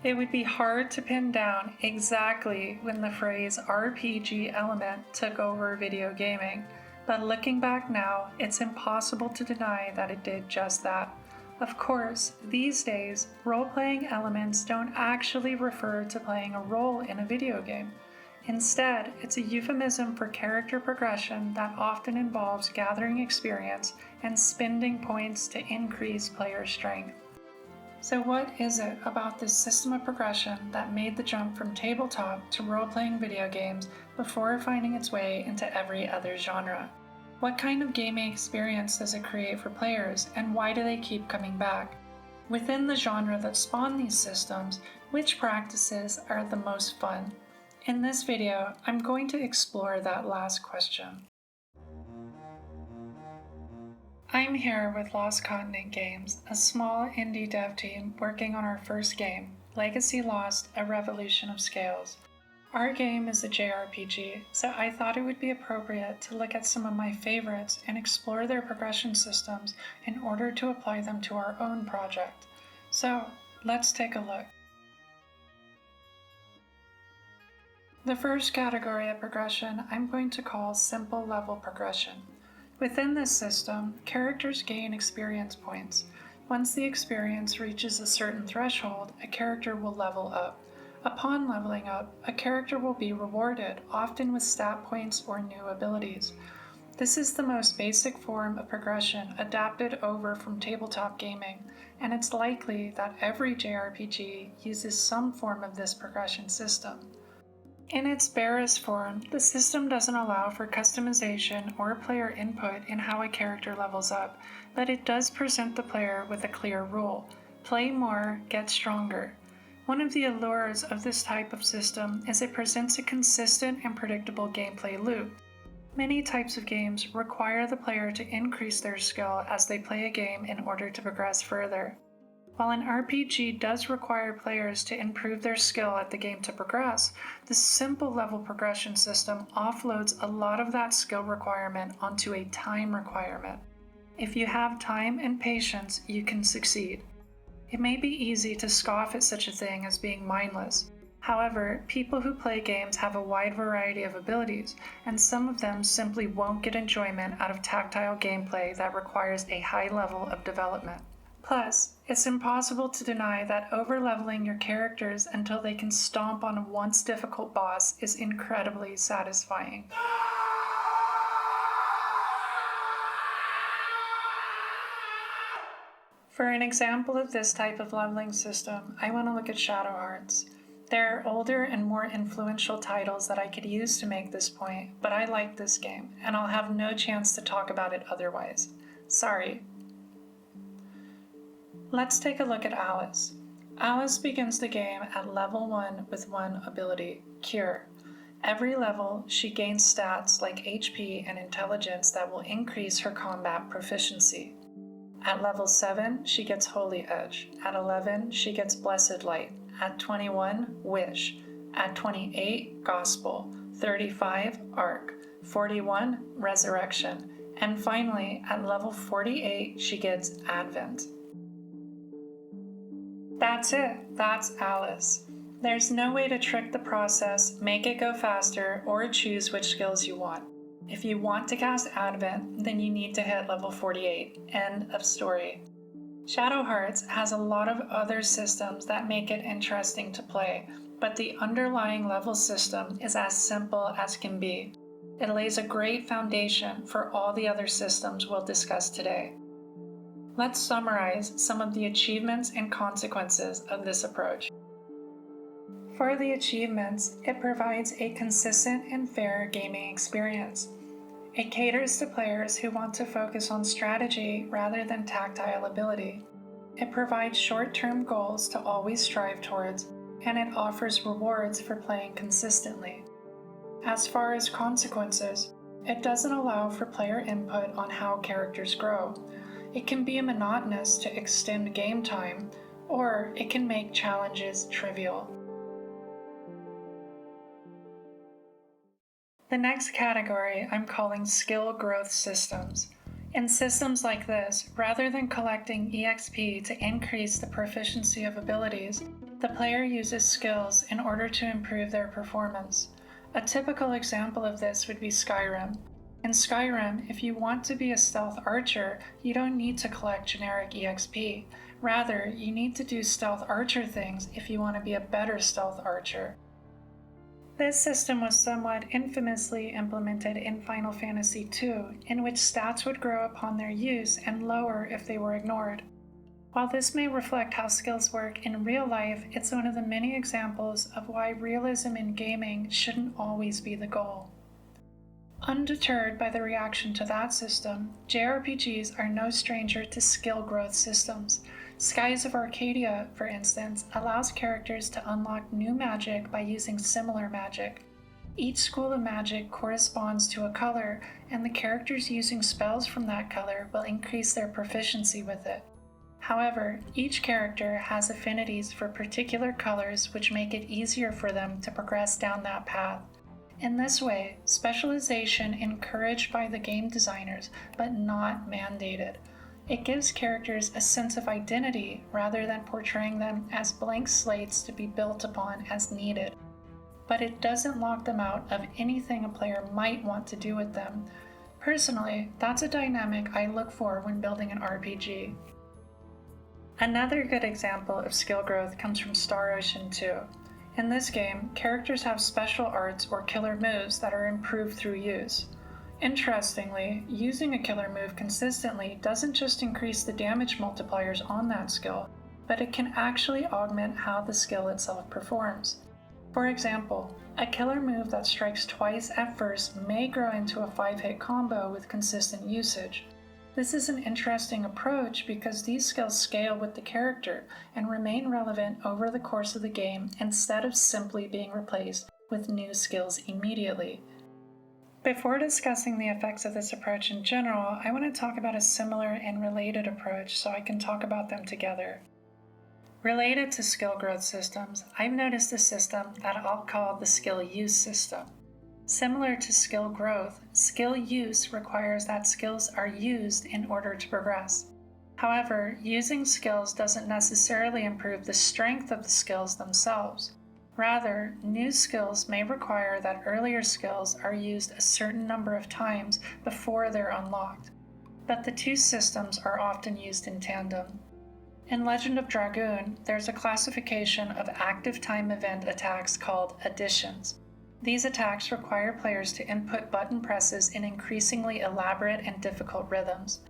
It would be hard to pin down exactly when the phrase RPG element took over video gaming, but looking back now, it's impossible to deny that it did just that. Of course, these days, role-playing elements don't actually refer to playing a role in a video game. Instead, it's a euphemism for character progression that often involves gathering experience and spending points to increase player strength. So what is it about this system of progression that made the jump from tabletop to role-playing video games before finding its way into every other genre? What kind of gaming experience does it create for players, and why do they keep coming back? Within the genre that spawned these systems, which practices are the most fun? In this video, I'm going to explore that last question. I'm here with Lost Continent Games, a small indie dev team working on our first game, Legacy Lost: A Revolution of Scales. Our game is a JRPG, so I thought it would be appropriate to look at some of my favorites and explore their progression systems in order to apply them to our own project. So, let's take a look. The first category of progression I'm going to call simple level progression. Within this system, characters gain experience points. Once the experience reaches a certain threshold, a character will level up. Upon leveling up, a character will be rewarded, often with stat points or new abilities. This is the most basic form of progression adapted over from tabletop gaming, and it's likely that every JRPG uses some form of this progression system. In its barest form, the system doesn't allow for customization or player input in how a character levels up, but it does present the player with a clear rule: play more, get stronger. One of the allures of this type of system is it presents a consistent and predictable gameplay loop. Many types of games require the player to increase their skill as they play a game in order to progress further. While an RPG does require players to improve their skill at the game to progress, the simple level progression system offloads a lot of that skill requirement onto a time requirement. If you have time and patience, you can succeed. It may be easy to scoff at such a thing as being mindless. However, people who play games have a wide variety of abilities, and some of them simply won't get enjoyment out of tactile gameplay that requires a high level of development. Plus, it's impossible to deny that over-leveling your characters until they can stomp on a once difficult boss is incredibly satisfying. For an example of this type of leveling system, I want to look at Shadow Hearts. There are older and more influential titles that I could use to make this point, but I like this game, and I'll have no chance to talk about it otherwise. Sorry. Let's take a look at Alice. Alice begins the game at level 1 with one ability, Cure. Every level, she gains stats like HP and intelligence that will increase her combat proficiency. At level 7, she gets Holy Edge. At 11, she gets Blessed Light. At 21, Wish. At 28, Gospel. 35, Arc. 41, Resurrection. And finally, at level 48, she gets Advent. That's it. That's Alice. There's no way to trick the process, make it go faster, or choose which skills you want. If you want to cast Advent, then you need to hit level 48. End of story. Shadow Hearts has a lot of other systems that make it interesting to play, but the underlying level system is as simple as can be. It lays a great foundation for all the other systems we'll discuss today. Let's summarize some of the achievements and consequences of this approach. For the achievements, it provides a consistent and fair gaming experience. It caters to players who want to focus on strategy rather than tactile ability. It provides short-term goals to always strive towards, and it offers rewards for playing consistently. As far as consequences, it doesn't allow for player input on how characters grow. It can be monotonous to extend game time, or it can make challenges trivial. The next category I'm calling skill growth systems. In systems like this, rather than collecting EXP to increase the proficiency of abilities, The player uses skills in order to improve their performance. A typical example of this would be Skyrim. In Skyrim, if you want to be a stealth archer, you don't need to collect generic EXP. Rather, you need to do stealth archer things if you want to be a better stealth archer. This system was somewhat infamously implemented in Final Fantasy II, in which stats would grow upon their use and lower if they were ignored. While this may reflect how skills work in real life, it's one of the many examples of why realism in gaming shouldn't always be the goal. Undeterred by the reaction to that system, JRPGs are no stranger to skill growth systems. Skies of Arcadia, for instance, allows characters to unlock new magic by using similar magic. Each school of magic corresponds to a color, and the characters using spells from that color will increase their proficiency with it. However, each character has affinities for particular colors which make it easier for them to progress down that path. In this way, specialization encouraged by the game designers, but not mandated. It gives characters a sense of identity rather than portraying them as blank slates to be built upon as needed. But it doesn't lock them out of anything a player might want to do with them. Personally, that's a dynamic I look for when building an RPG. Another good example of skill growth comes from Star Ocean 2. In this game, characters have special arts or killer moves that are improved through use. Interestingly, using a killer move consistently doesn't just increase the damage multipliers on that skill, but it can actually augment how the skill itself performs. For example, a killer move that strikes twice at first may grow into a 5-hit combo with consistent usage. This is an interesting approach because these skills scale with the character and remain relevant over the course of the game instead of simply being replaced with new skills immediately. Before discussing the effects of this approach in general, I want to talk about a similar and related approach so I can talk about them together. Related to skill growth systems, I've noticed a system that I'll call the skill use system. Similar to skill growth, skill use requires that skills are used in order to progress. However, using skills doesn't necessarily improve the strength of the skills themselves. Rather, new skills may require that earlier skills are used a certain number of times before they're unlocked. But the two systems are often used in tandem. In Legend of Dragoon, there's a classification of active time event attacks called additions. These attacks require players to input button presses in increasingly elaborate and difficult rhythms.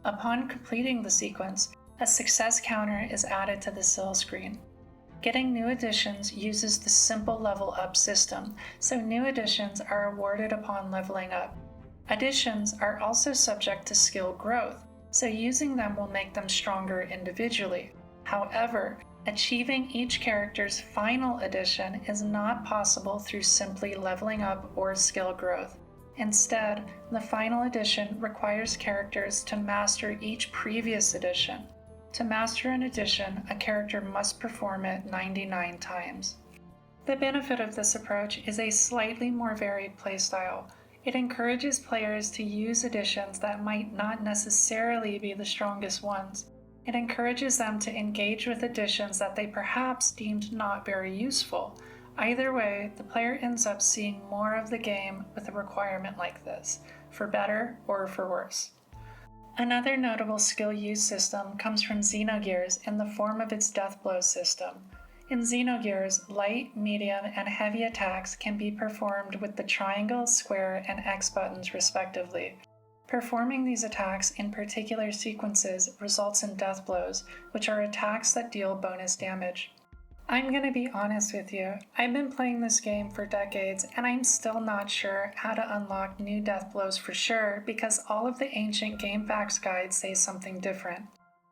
Upon completing the sequence, a success counter is added to the skill screen. Getting new additions uses the simple level up system, so new additions are awarded upon leveling up. Additions are also subject to skill growth, so using them will make them stronger individually. However, achieving each character's final addition is not possible through simply leveling up or skill growth. Instead, the final addition requires characters to master each previous addition. To master an addition, a character must perform it 99 times. The benefit of this approach is a slightly more varied playstyle. It encourages players to use additions that might not necessarily be the strongest ones. It encourages them to engage with additions that they perhaps deemed not very useful. Either way, the player ends up seeing more of the game with a requirement like this, for better or for worse. Another notable skill use system comes from Xenogears in the form of its death blow system. In Xenogears, light, medium, and heavy attacks can be performed with the triangle, square, and X buttons respectively. Performing these attacks in particular sequences results in death blows, which are attacks that deal bonus damage. I'm going to be honest with you, I've been playing this game for decades and I'm still not sure how to unlock new death blows for sure because all of the ancient game facts guides say something different.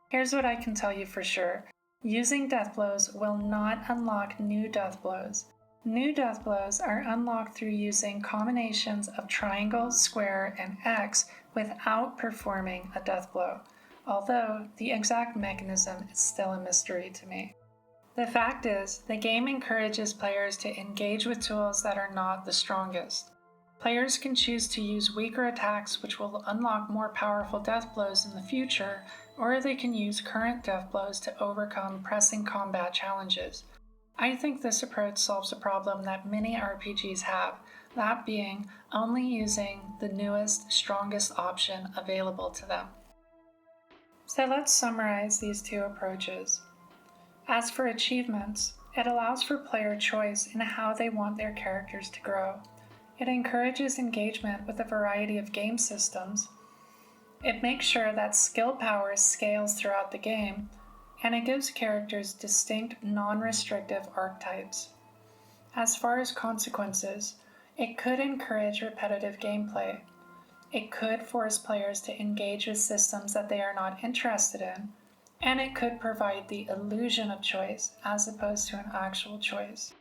Here's what I can tell you for sure. Using death blows will not unlock new death blows. New death blows are unlocked through using combinations of triangle, square, and X without performing a death blow, although the exact mechanism is still a mystery to me. The fact is, the game encourages players to engage with tools that are not the strongest. Players can choose to use weaker attacks which will unlock more powerful death blows in the future, or they can use current death blows to overcome pressing combat challenges. I think this approach solves a problem that many RPGs have, that being only using the newest, strongest option available to them. So let's summarize these two approaches. As for achievements, it allows for player choice in how they want their characters to grow. It encourages engagement with a variety of game systems. It makes sure that skill power scales throughout the game, and it gives characters distinct, non-restrictive archetypes. As far as consequences, it could encourage repetitive gameplay. It could force players to engage with systems that they are not interested in, and it could provide the illusion of choice as opposed to an actual choice.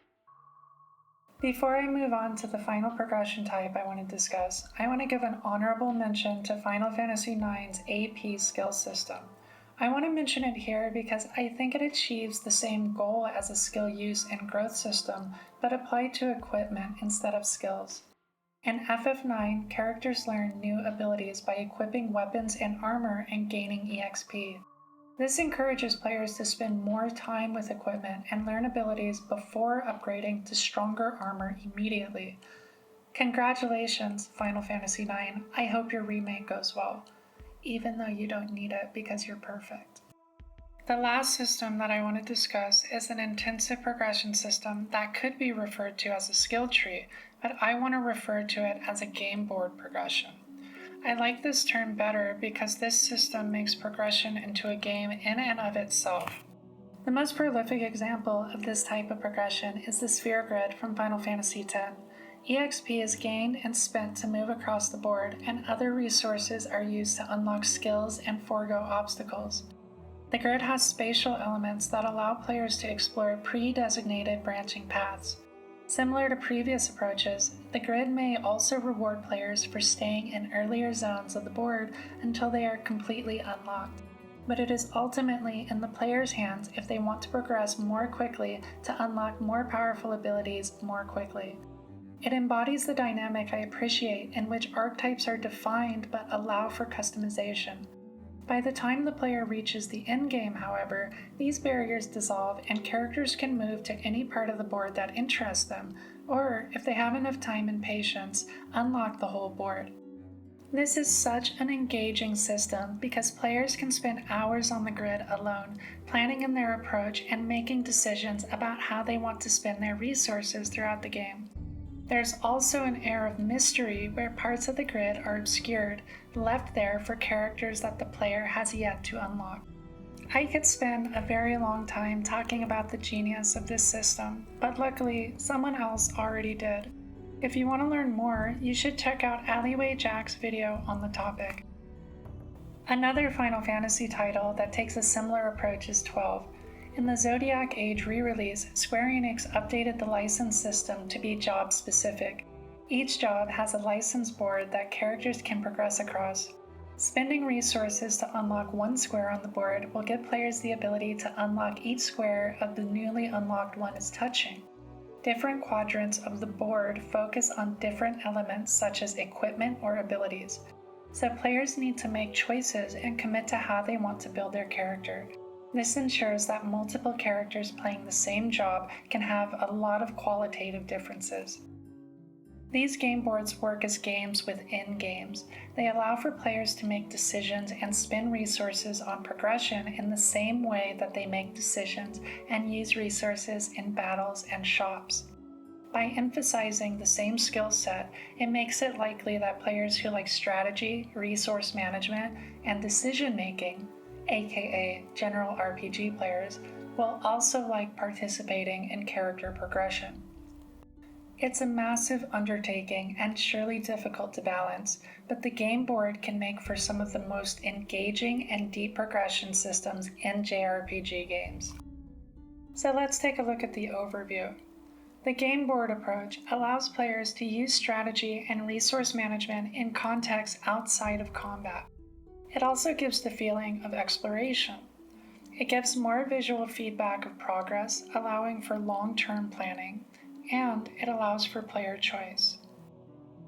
Before I move on to the final progression type I want to discuss, I want to give an honorable mention to Final Fantasy IX's AP skill system. I want to mention it here because I think it achieves the same goal as a skill use and growth system, but applied to equipment instead of skills. In FF9, characters learn new abilities by equipping weapons and armor and gaining EXP. This encourages players to spend more time with equipment and learn abilities before upgrading to stronger armor immediately. Congratulations, Final Fantasy IX. I hope your remake goes well, even though you don't need it because you're perfect. The last system that I want to discuss is an intensive progression system that could be referred to as a skill tree, but I want to refer to it as a game board progression. I like this term better because this system makes progression into a game in and of itself. The most prolific example of this type of progression is the sphere grid from Final Fantasy X. EXP is gained and spent to move across the board, and other resources are used to unlock skills and forego obstacles. The grid has spatial elements that allow players to explore pre-designated branching paths. Similar to previous approaches, the grid may also reward players for staying in earlier zones of the board until they are completely unlocked. But it is ultimately in the player's hands if they want to progress more quickly to unlock more powerful abilities more quickly. It embodies the dynamic I appreciate in which archetypes are defined but allow for customization. By the time the player reaches the endgame, however, these barriers dissolve and characters can move to any part of the board that interests them, or, if they have enough time and patience, unlock the whole board. This is such an engaging system because players can spend hours on the grid alone, planning in their approach and making decisions about how they want to spend their resources throughout the game. There's also an air of mystery where parts of the grid are obscured, left there for characters that the player has yet to unlock. I could spend a very long time talking about the genius of this system, but luckily someone else already did. If you want to learn more, you should check out Alleyway Jack's video on the topic. Another Final Fantasy title that takes a similar approach is 12. In the Zodiac Age re-release, Square Enix updated the license system to be job-specific. Each job has a license board that characters can progress across. Spending resources to unlock one square on the board will give players the ability to unlock each square of the newly unlocked one is touching. Different quadrants of the board focus on different elements such as equipment or abilities, so players need to make choices and commit to how they want to build their character. This ensures that multiple characters playing the same job can have a lot of qualitative differences. These game boards work as games within games. They allow for players to make decisions and spend resources on progression in the same way that they make decisions and use resources in battles and shops. By emphasizing the same skill set, it makes it likely that players who like strategy, resource management, and decision making, aka general RPG players, will also like participating in character progression. It's a massive undertaking and surely difficult to balance, but the game board can make for some of the most engaging and deep progression systems in JRPG games. So let's take a look at the overview. The game board approach allows players to use strategy and resource management in contexts outside of combat. It also gives the feeling of exploration. It gives more visual feedback of progress, allowing for long-term planning, and it allows for player choice.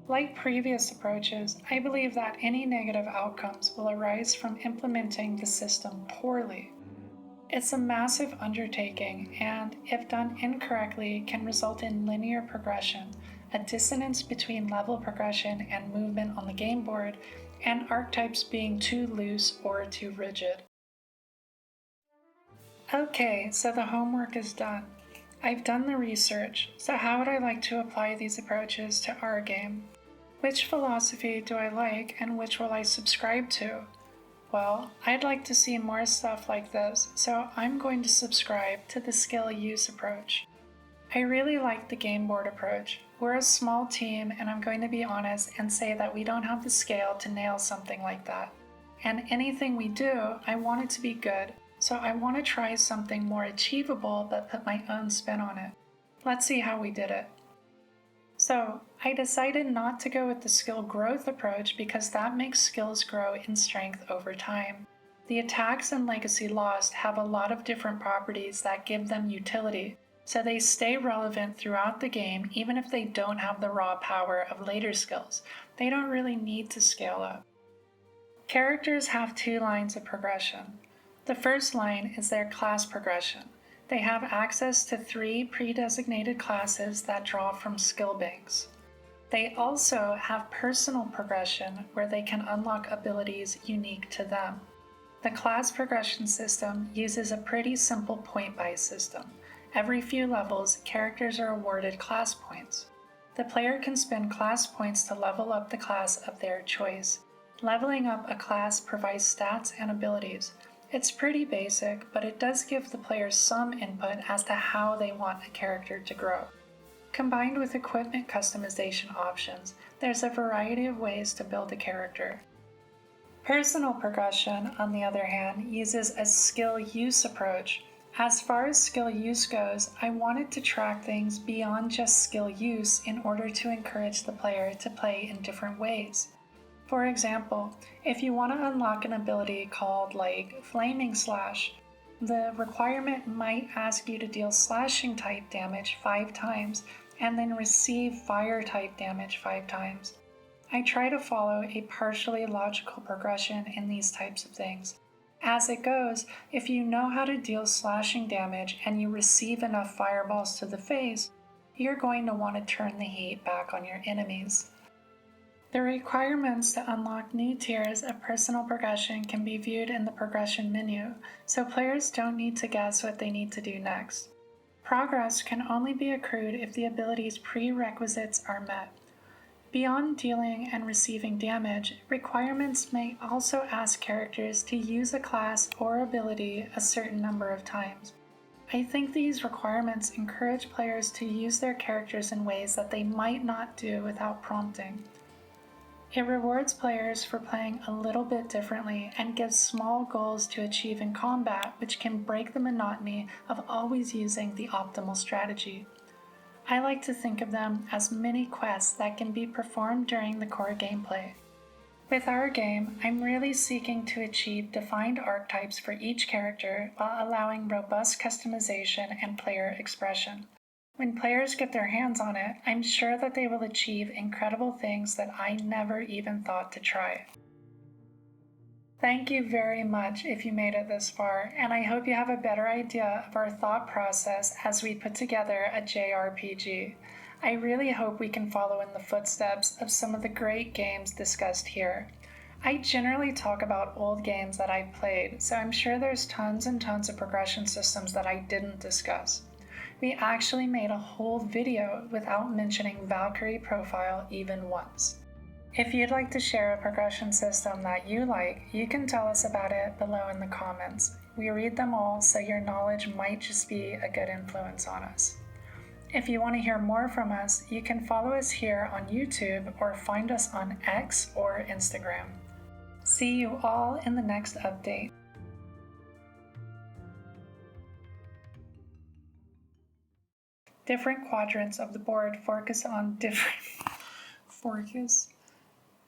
Like previous approaches, I believe that any negative outcomes will arise from implementing the system poorly. It's a massive undertaking and, if done incorrectly, can result in linear progression, a dissonance between level progression and movement on the game board, and archetypes being too loose or too rigid. Okay, so the homework is done. I've done the research, so how would I like to apply these approaches to our game? Which philosophy do I like and which will I subscribe to? Well, I'd like to see more stuff like this, so I'm going to subscribe to the skill use approach. I really like the game board approach. We're a small team, and I'm going to be honest and say that we don't have the scale to nail something like that. And anything we do, I want it to be good, so I want to try something more achievable but put my own spin on it. Let's see how we did it. So, I decided not to go with the skill growth approach because that makes skills grow in strength over time. The attacks in Legacy Lost have a lot of different properties that give them utility, so they stay relevant throughout the game even if they don't have the raw power of later skills. They don't really need to scale up. Characters have 2 lines of progression. The first line is their class progression. They have access to 3 pre-designated classes that draw from skill banks. They also have personal progression where they can unlock abilities unique to them. The class progression system uses a pretty simple point-buy system. Every few levels, characters are awarded class points. The player can spend class points to level up the class of their choice. Leveling up a class provides stats and abilities. It's pretty basic, but it does give the players some input as to how they want a character to grow. Combined with equipment customization options, there's a variety of ways to build a character. Personal progression, on the other hand, uses a skill use approach. As far as skill use goes, I wanted to track things beyond just skill use in order to encourage the player to play in different ways. For example, if you want to unlock an ability called Flaming Slash, the requirement might ask you to deal slashing type damage 5 times and then receive fire type damage 5 times. I try to follow a partially logical progression in these types of things. As it goes, if you know how to deal slashing damage and you receive enough fireballs to the face, you're going to want to turn the heat back on your enemies. The requirements to unlock new tiers of personal progression can be viewed in the progression menu, so players don't need to guess what they need to do next. Progress can only be accrued if the ability's prerequisites are met. Beyond dealing and receiving damage, requirements may also ask characters to use a class or ability a certain number of times. I think these requirements encourage players to use their characters in ways that they might not do without prompting. It rewards players for playing a little bit differently and gives small goals to achieve in combat, which can break the monotony of always using the optimal strategy. I like to think of them as mini quests that can be performed during the core gameplay. With our game, I'm really seeking to achieve defined archetypes for each character while allowing robust customization and player expression. When players get their hands on it, I'm sure that they will achieve incredible things that I never even thought to try. Thank you very much if you made it this far, and I hope you have a better idea of our thought process as we put together a JRPG. I really hope we can follow in the footsteps of some of the great games discussed here. I generally talk about old games that I've played, so I'm sure there's tons and tons of progression systems that I didn't discuss. We actually made a whole video without mentioning Valkyrie Profile even once. If you'd like to share a progression system that you like, you can tell us about it below in the comments. We read them all, so your knowledge might just be a good influence on us. If you want to hear more from us, you can follow us here on YouTube or find us on X or Instagram. See you all in the next update. Different quadrants of the board focus on different